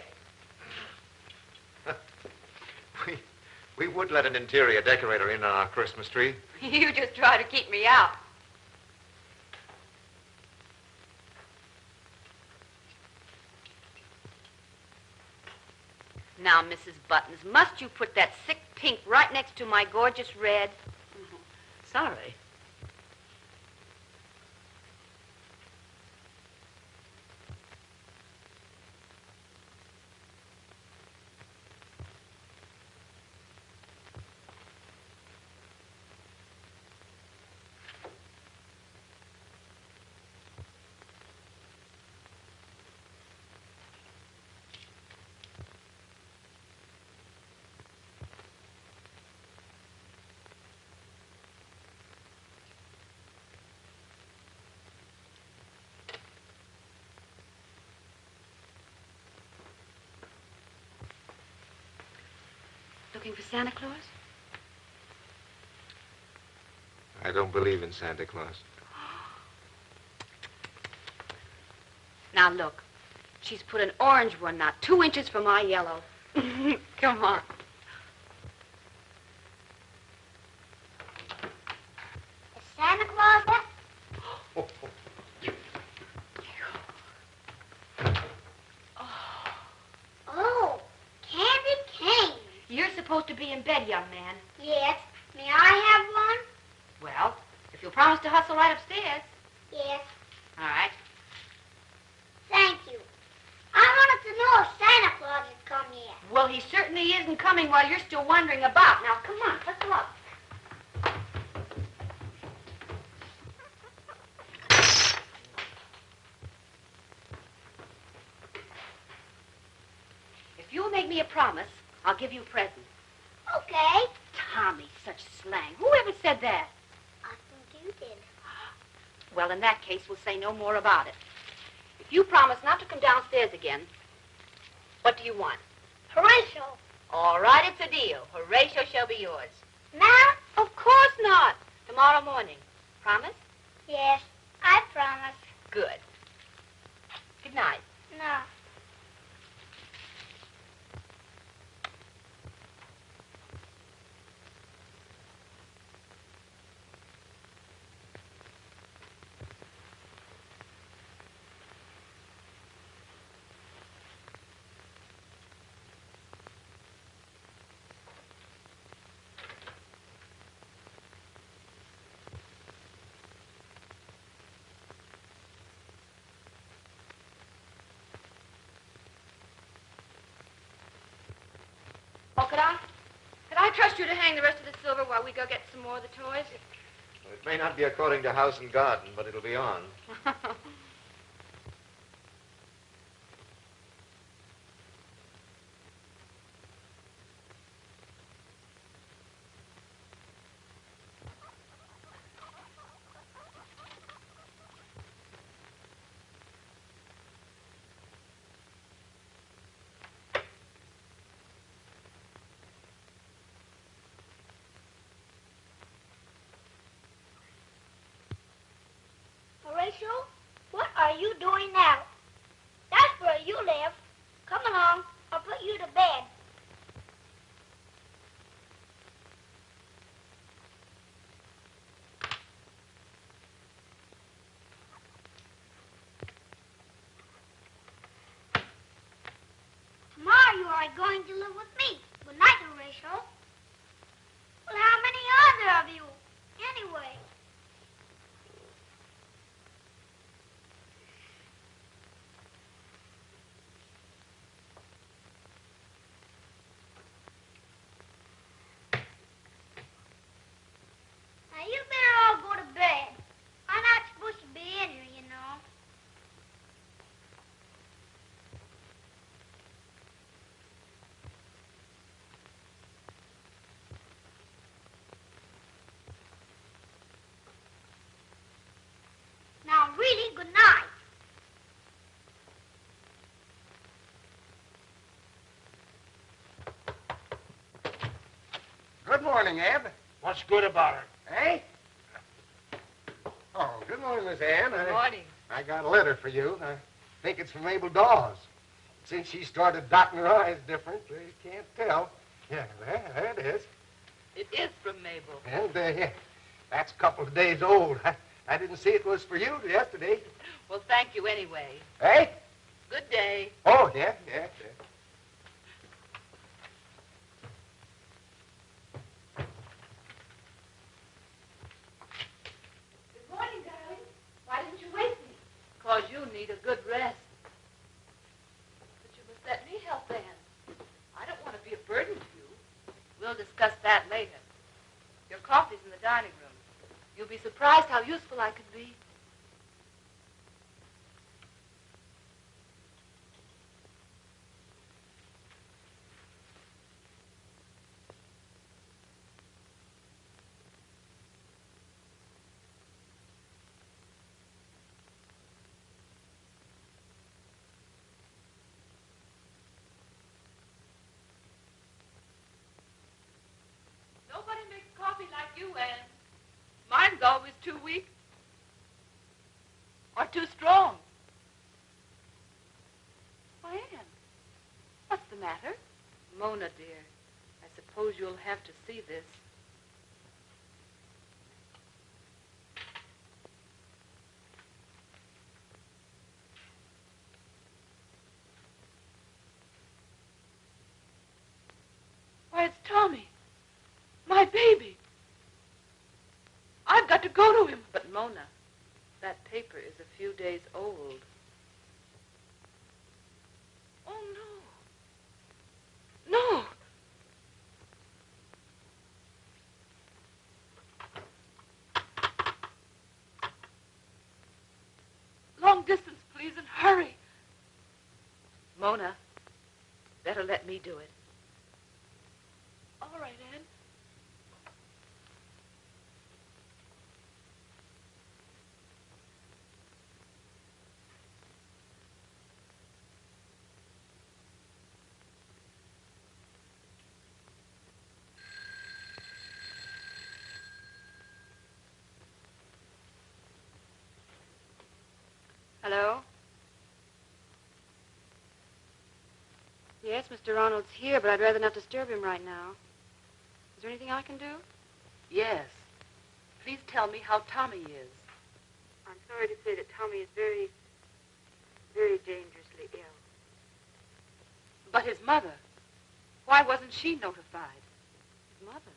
We would let an interior decorator in on our Christmas tree. You just try to keep me out. Now, Mrs. Buttons, must you put that sick pink right next to my gorgeous red? Sorry. Looking for Santa Claus? I don't believe in Santa Claus. Now, look. She's put an orange one now, 2 inches from my yellow. Come on. Is Santa Claus there? Oh, candy cane. You're supposed to be in bed, young man. Yes. May I have one? Well, if you'll promise to hustle right upstairs. Yes. All right. Thank you. I wanted to know if Santa Claus had come yet. Well, he certainly isn't coming while you're still wondering about. Now, come on, let's look. If you'll make me a promise, I'll give you a present. Okay. Tommy, such slang. Who ever said that? I think you did. Well, in that case, we'll say no more about it. If you promise not to come downstairs again, what do you want? Horatio. All right, it's a deal. Horatio shall be yours. Now? Of course not. Tomorrow morning. Promise? Yes, I promise. Good. Good night. No. Oh, could I trust you to hang the rest of the silver while we go get some more of the toys? Well, it may not be according to house and garden, but it'll be on. Horatio, what are you doing now? That's where you live. Come along. I'll put you to bed. Tomorrow you are going to live with me. Good night, Horatio. Well, how many are there of you, anyway? Now, you better all go to bed. I'm not supposed to be in here, you know. Now, really, good night. Good morning, Eb. What's good about her? Eh? Oh, good morning, Miss Ann. Good morning. I got a letter for you. I think it's from Mabel Dawes. Since she started dotting her I's different, you can't tell. Yeah, there it is. It is from Mabel. And, yeah, that's a couple of days old. I didn't see it was for you yesterday. Well, thank you anyway. Eh? Good day. Oh, yeah. Good morning, darling. Why didn't you wake me? Because you need a good rest. But you must let me help Ann. I don't want to be a burden to you. We'll discuss that later. Your coffee's in the dining room. You'll be surprised how useful I can be. you, Anne. Mine's always too weak. Or too strong. Why, Anne, what's the matter? Mona, dear, I suppose you'll have to see this. Why, it's Tommy. My baby. I've got to go to him. But, Mona, that paper is a few days old. Oh, no. No. Long distance, please, and hurry. Mona, better let me do it. All right, Anne. Hello? Yes, Mr. Arnold's here, but I'd rather not disturb him right now. Is there anything I can do? Yes. Please tell me how Tommy is. I'm sorry to say that Tommy is very, very dangerously ill. But his mother, why wasn't she notified? His mother?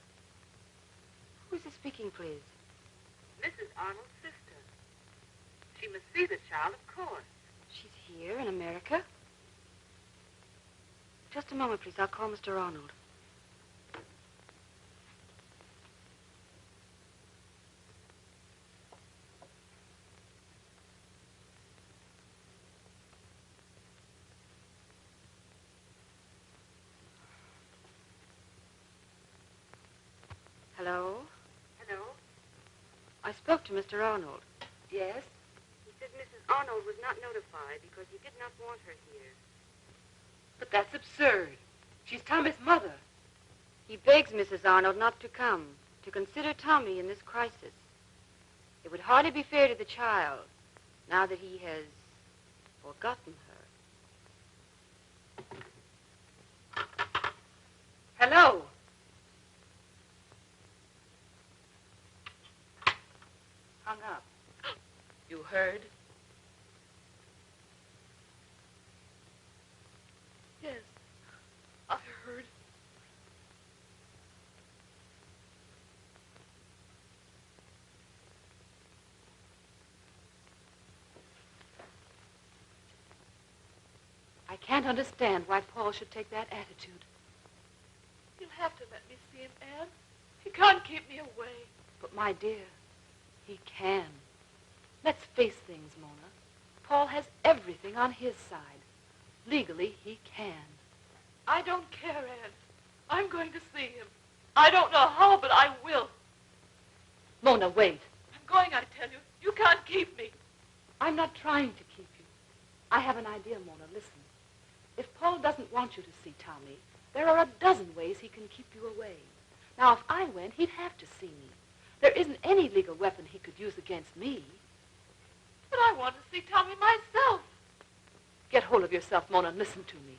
Who is this speaking, please? Mrs. Arnold's sister. She must see the child, of course. She's here in America? Just a moment, please. I'll call Mr. Arnold. Hello? Hello? I spoke to Mr. Arnold. Yes? He said Mrs. Arnold was not notified because he did not want her here. But that's absurd. She's Tommy's mother. He begs Mrs. Arnold not to come, to consider Tommy in this crisis. It would hardly be fair to the child, now that he has forgotten her. Hello? Hung up. You heard? Yes, I heard. I can't understand why Paul should take that attitude. You'll have to let me see him, Anne. He can't keep me away. But, my dear, he can. Let's face things, Mona. Paul has everything on his side. Legally, he can. I don't care, Anne. I'm going to see him. I don't know how, but I will. Mona, wait. I'm going, I tell you. You can't keep me. I'm not trying to keep you. I have an idea, Mona. Listen. If Paul doesn't want you to see Tommy, there are a dozen ways he can keep you away. Now, if I went, he'd have to see me. There isn't any legal weapon he could use against me. But I want to see Tommy myself. Get hold of yourself, Mona, and listen to me.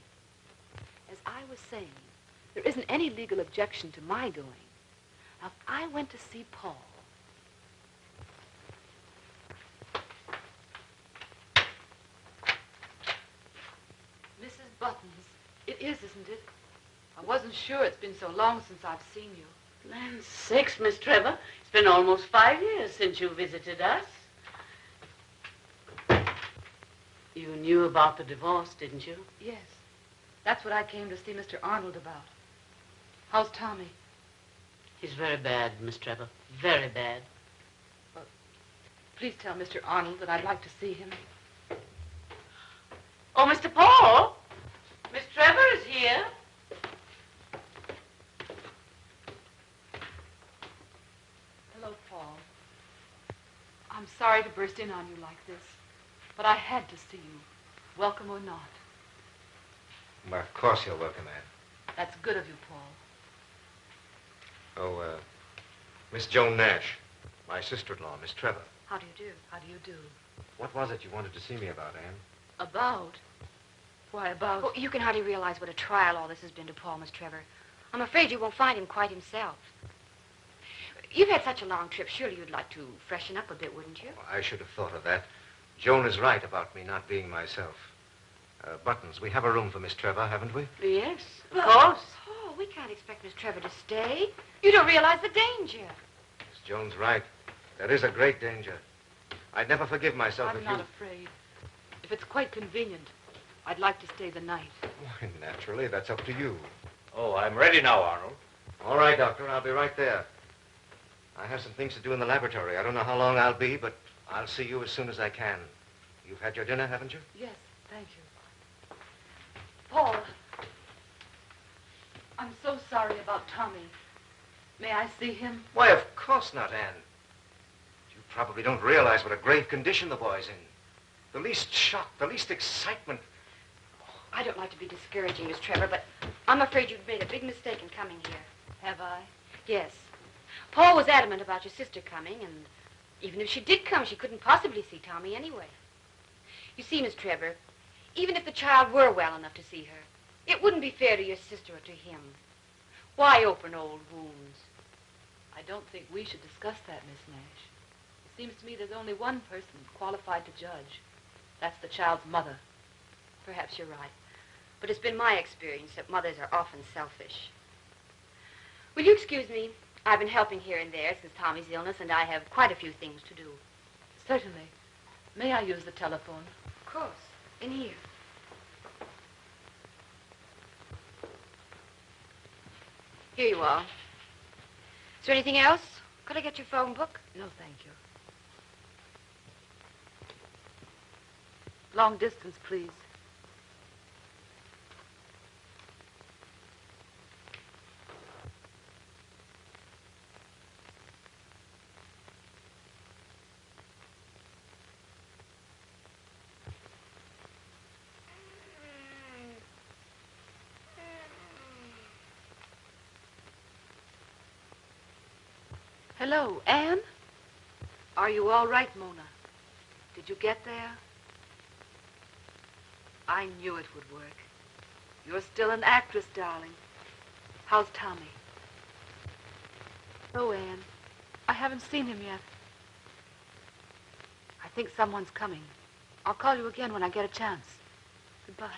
As I was saying, there isn't any legal objection to my going. Now, if I went to see Paul... Mrs. Buttons, it is, isn't it? I wasn't sure. It's been so long since I've seen you. Land's sakes, Miss Trevor. It's been almost 5 years since you visited us. You knew about the divorce, didn't you? Yes. That's what I came to see Mr. Arnold about. How's Tommy? He's very bad, Miss Trevor. Very bad. Well, please tell Mr. Arnold that I'd like to see him. Oh, Mr. Paul! Miss Trevor is here. Hello, Paul. I'm sorry to burst in on you like this, but I had to see you, welcome or not. Well, of course you're welcome, Anne. That's good of you, Paul. Oh, Miss Joan Nash. My sister-in-law, Miss Trevor. How do you do? How do you do? What was it you wanted to see me about, Anne? About? Why, about... Well, you can hardly realize what a trial all this has been to Paul, Miss Trevor. I'm afraid you won't find him quite himself. You've had such a long trip. Surely you'd like to freshen up a bit, wouldn't you? Well, I should have thought of that. Joan is right about me not being myself. Buttons, we have a room for Miss Trevor, haven't we? Yes, of course. Oh, we can't expect Miss Trevor to stay. You don't realize the danger. Miss Joan's right. There is a great danger. I'd never forgive myself I'm if not you... afraid. If it's quite convenient, I'd like to stay the night. Why, naturally, that's up to you. Oh, I'm ready now, Arnold. All right, Doctor, I'll be right there. I have some things to do in the laboratory. I don't know how long I'll be, but I'll see you as soon as I can. You've had your dinner, haven't you? Yes, thank you. Paul, I'm so sorry about Tommy. May I see him? Why, of course not, Anne. You probably don't realize what a grave condition the boy's in. The least shock, the least excitement. I don't like to be discouraging, Miss Trevor, but I'm afraid you've made a big mistake in coming here. Have I? Yes. Paul was adamant about your sister coming, and even if she did come, she couldn't possibly see Tommy anyway. You see, Miss Trevor, even if the child were well enough to see her, it wouldn't be fair to your sister or to him. Why open old wounds? I don't think we should discuss that, Miss Nash. It seems to me there's only one person qualified to judge. That's the child's mother. Perhaps you're right. But it's been my experience that mothers are often selfish. Will you excuse me? I've been helping here and there since Tommy's illness, and I have quite a few things to do. Certainly. May I use the telephone? Of course. In here. Here you are. Is there anything else? Could I get your phone book? No, thank you. Long distance, please. Hello, Anne? Are you all right, Mona? Did you get there? I knew it would work. You're still an actress, darling. How's Tommy? Oh, Anne. I haven't seen him yet. I think someone's coming. I'll call you again when I get a chance. Goodbye.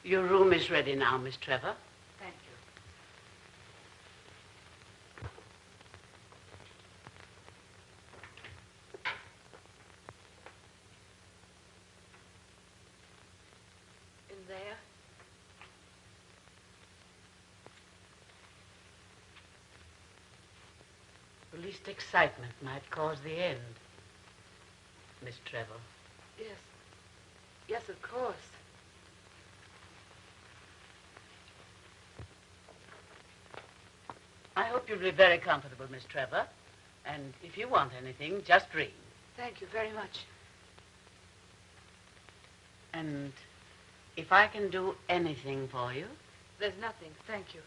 Your room is ready now, Miss Trevor. Thank you. In there? The least excitement might cause the end, Miss Trevor. Yes. Yes, of course. I hope you'll be very comfortable, Miss Trevor. And if you want anything, just ring. Thank you very much. And if I can do anything for you... There's nothing. Thank you.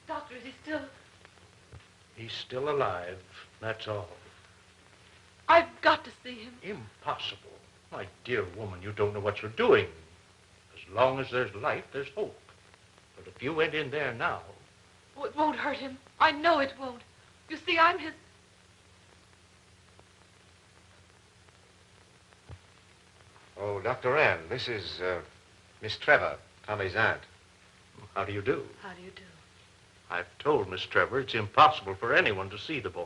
Doctor, is he still... He's still alive, that's all. I've got to see him. Impossible. My dear woman, you don't know what you're doing. As long as there's life, there's hope. But if you went in there now... Oh, it won't hurt him. I know it won't. You see, I'm his... Oh, Dr. Ann, this is Miss Trevor, Tommy's aunt. How do you do? How do you do? I've told Miss Trevor it's impossible for anyone to see the boy.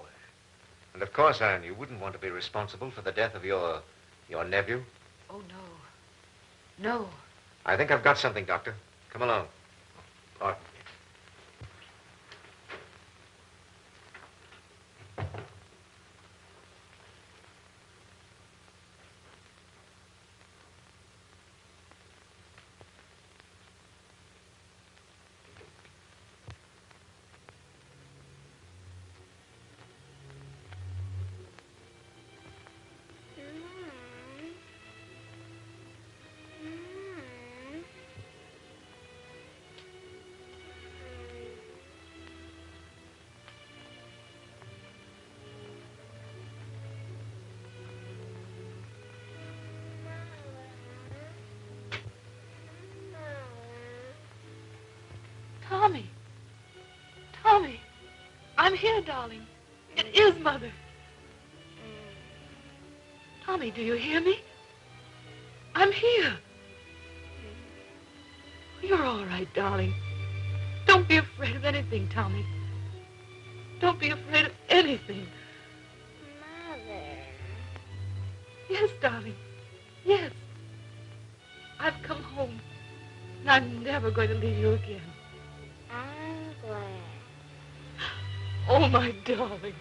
And of course, Ann, you wouldn't want to be responsible for the death of your nephew. Oh, no. No. I think I've got something, Doctor. Come along. Pardon me. Tommy. Tommy. I'm here, darling. It is Mother. Tommy, do you hear me? I'm here. You're all right, darling. Don't be afraid of anything, Tommy. Don't be afraid of anything. Mother. Yes, darling. Yes. I've come home, and I'm never going to leave you again. I'm glad. Oh, my darling.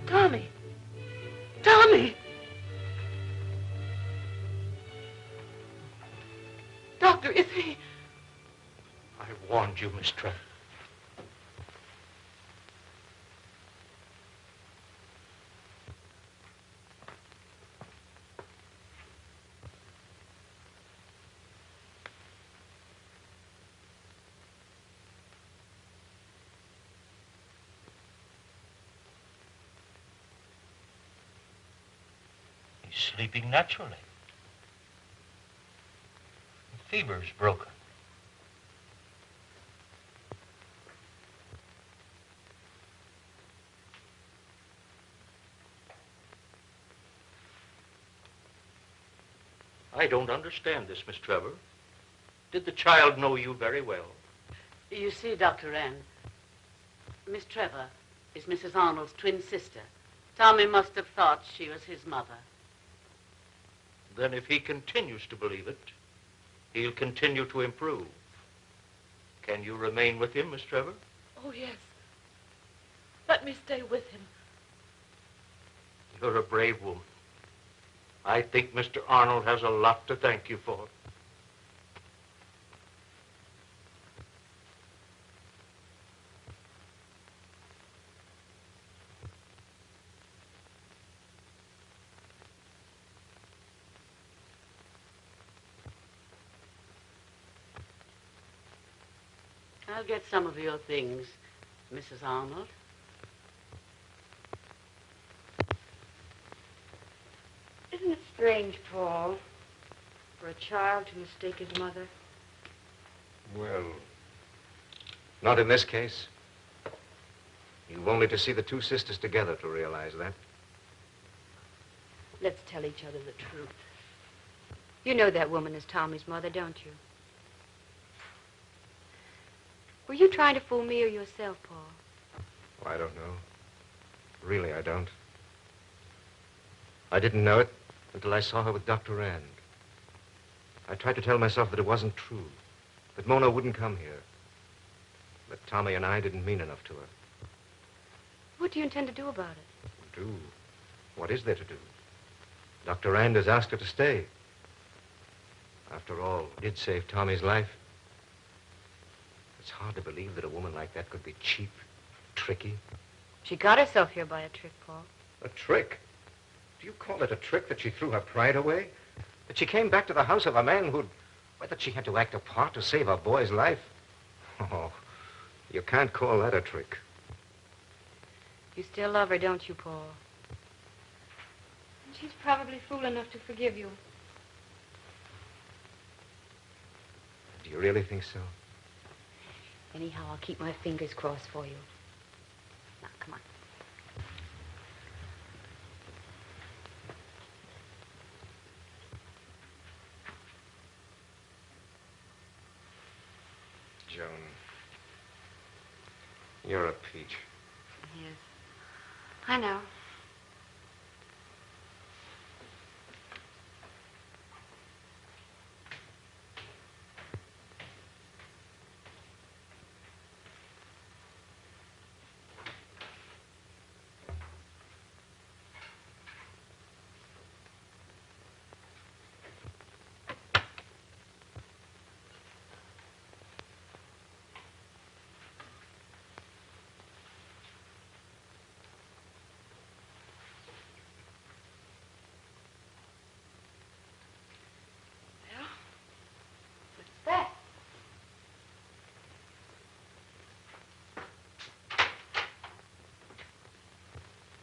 Tommy. Tommy. Doctor, is he... I warned you, Miss Trevor. He's sleeping naturally. The fever's broken. I don't understand this, Miss Trevor. Did the child know you very well? You see, Dr. Ann, Miss Trevor is Mrs. Arnold's twin sister. Tommy must have thought she was his mother. Then if he continues to believe it, he'll continue to improve. Can you remain with him, Miss Trevor? Oh, yes. Let me stay with him. You're a brave woman. I think Mr. Arnold has a lot to thank you for. I'll get some of your things, Mrs. Arnold. Isn't it strange, Paul, for a child to mistake his mother? Well, not in this case. You've only to see the two sisters together to realize that. Let's tell each other the truth. You know that woman is Tommy's mother, don't you? Were you trying to fool me or yourself, Paul? Oh, I don't know. Really, I don't. I didn't know it until I saw her with Dr. Rand. I tried to tell myself that it wasn't true, that Mona wouldn't come here. But Tommy and I didn't mean enough to her. What do you intend to do about it? Do? What is there to do? Dr. Rand has asked her to stay. After all, it did save Tommy's life. It's hard to believe that a woman like that could be cheap, tricky. She got herself here by a trick, Paul. A trick? Do you call it a trick that she threw her pride away? That she came back to the house of a man who'd... Well, that she had to act a part to save her boy's life? Oh, you can't call that a trick. You still love her, don't you, Paul? She's probably fool enough to forgive you. Do you really think so? Anyhow, I'll keep my fingers crossed for you. Now, come on. Joan, you're a peach. Yes. I know. That.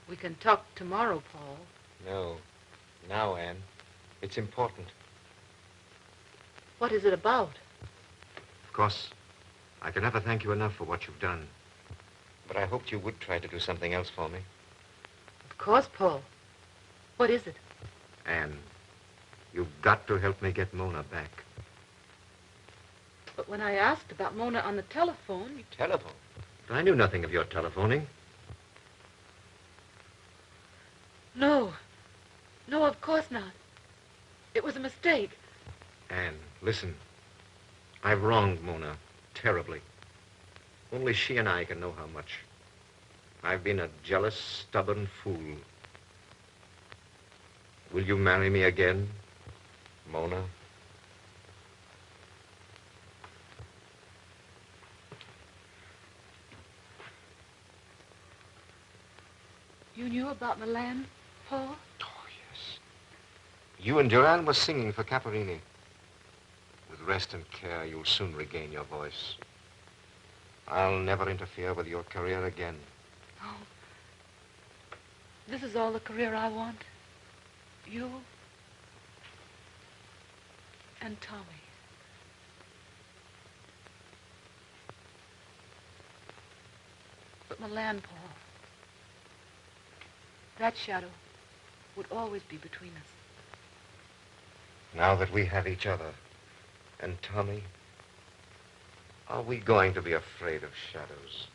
We can talk tomorrow, Paul. No. Now, Anne. It's important. What is it about? Of course, I can never thank you enough for what you've done. But I hoped you would try to do something else for me. Of course, Paul. What is it? Anne, you've got to help me get Mona back. But when I asked about Mona on the telephone... Telephone? I knew nothing of your telephoning. No. No, of course not. It was a mistake. Anne, listen. I've wronged Mona terribly. Only she and I can know how much. I've been a jealous, stubborn fool. Will you marry me again, Mona? You knew about Milan, Paul? Oh, yes. You and Duran were singing for Caparini. With rest and care, you'll soon regain your voice. I'll never interfere with your career again. Oh. This is all the career I want. You and Tommy. But Milan, Paul, that shadow would always be between us. Now that we have each other, and Tommy, are we going to be afraid of shadows?